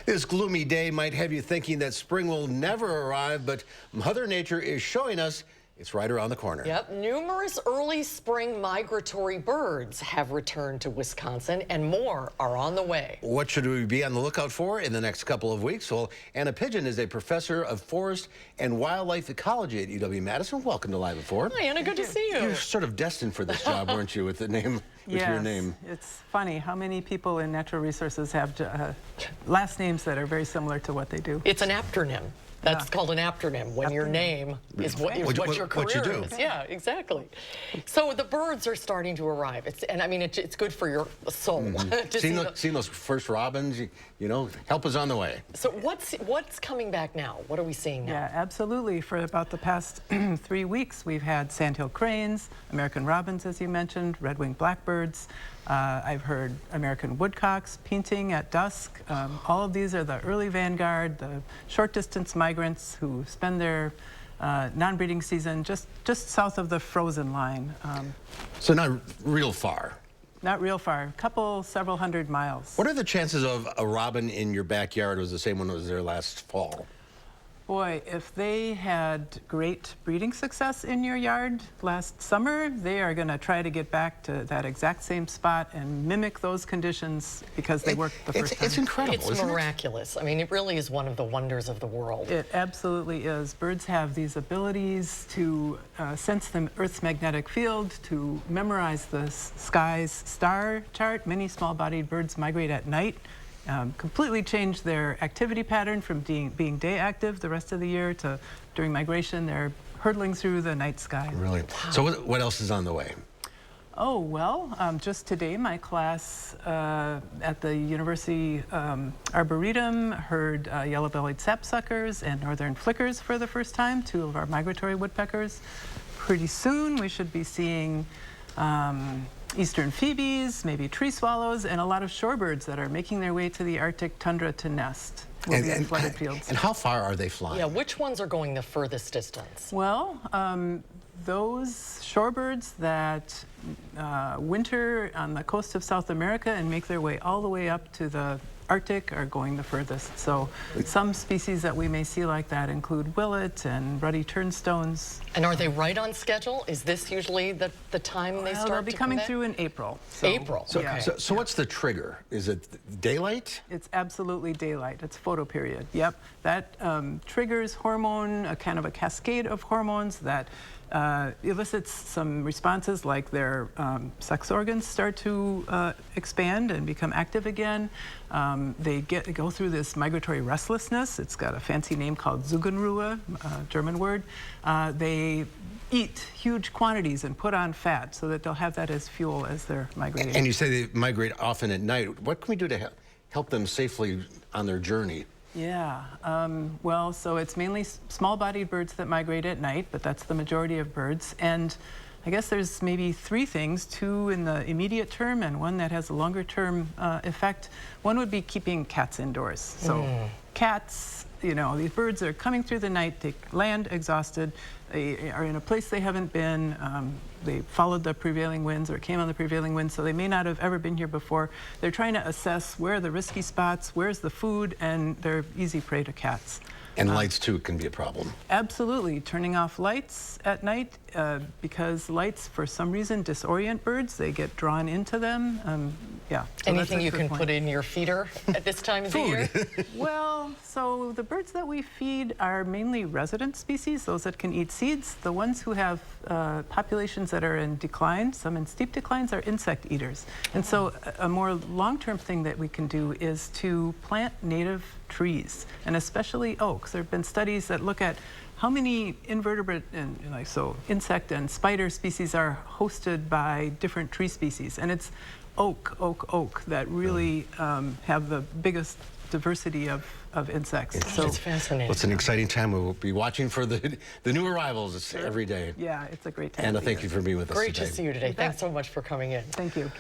This gloomy day might have you thinking that spring will never arrive, but Mother Nature is showing us it's right around the corner. Yep, numerous early spring migratory birds have returned to Wisconsin, and more are on the way. What should we be on the lookout for in the next couple of weeks? Well, Anna Pidgeon is a professor of forest and wildlife ecology at UW-Madison. Welcome to Live at 4. Hi, Anna, good to see you. You're sort of destined for this job, weren't you, with the name, with your name? It's funny how many people in natural resources have last names that are very similar to what they do. It's an aptronym. That's called an aptronym, when your name is what your career is. Yeah, exactly. So the birds are starting to arrive. It's good for your soul. Mm-hmm. Seeing those first robins, you know, help is on the way. So what's coming back now? What are we seeing now? Yeah, absolutely. For about the past 3 weeks, we've had sandhill cranes, American robins, as you mentioned, red-winged blackbirds. I've heard American woodcocks painting at dusk. All of these are the early vanguard, the short-distance migrants who spend their non-breeding season just south of the frozen line. So not real far. Not real far, several hundred miles. What are the chances of a robin in your backyard was the same one that was there last fall? Boy, if they had great breeding success in your yard last summer, they are going to try to get back to that exact same spot and mimic those conditions because they worked the first time. It's incredible, It's miraculous. I mean, it really is one of the wonders of the world. It absolutely is. Birds have these abilities to sense the Earth's magnetic field, to memorize the sky's star chart. Many small-bodied birds migrate at night. Completely change their activity pattern from being day active the rest of the year to during migration they're hurtling through the night sky. Really? Wow. So what else is on the way? Oh, well, just today my class at the University Arboretum heard yellow-bellied sapsuckers and northern flickers for the first time, 2 of our migratory woodpeckers. Pretty soon we should be seeing eastern phoebes, maybe tree swallows, and a lot of shorebirds that are making their way to the Arctic tundra to nest. In flooded fields. And how far are they flying? Yeah, which ones are going the furthest distance? Well, those shorebirds that winter on the coast of South America and make their way all the way up to the Arctic are going the furthest. So some species that we may see like that include willet and ruddy turnstones. And are they right on schedule? Is this usually the time they start They'll be coming through in April. April. So what's the trigger? Is it daylight? It's absolutely daylight. It's photoperiod. Yep. That triggers hormone, a kind of a cascade of hormones that elicits some responses like their sex organs start to expand and become active again. They go through this migratory restlessness. It's got a fancy name called Zugenruhe, German word. They eat huge quantities and put on fat so that they'll have that as fuel as they're migrating. And you say they migrate often at night. What can we do to help them safely on their journey? Yeah, well, so it's mainly small-bodied birds that migrate at night, but that's the majority of birds. And I guess there's maybe 3 things, 2 in the immediate term and 1 that has a longer-term effect. One would be keeping cats indoors. So cats, you know, these birds are coming through the night, they land exhausted, they are in a place they haven't been, they followed the prevailing winds or came on the prevailing winds, so they may not have ever been here before. They're trying to assess where are the risky spots, where's the food, and they're easy prey to cats. And lights, too, can be a problem. Absolutely. Turning off lights at night because lights, for some reason, disorient birds. They get drawn into them. Yeah. So anything you can put in your feeder at this time of the year? Well, so the birds that we feed are mainly resident species, those that can eat seeds. The ones who have populations that are in decline, some in steep declines, are insect eaters. And so a more long-term thing that we can do is to plant native trees, and especially oaks. There have been studies that look at how many invertebrate and insect and spider species are hosted by different tree species, and it's oak that really have the biggest diversity of insects. So it's fascinating. Well, it's an exciting time. We will be watching for the new arrivals every day. Yeah, it's a great time. Anna, thank you for being with us today. Great to see you today. Thanks so much for coming in. Thank you.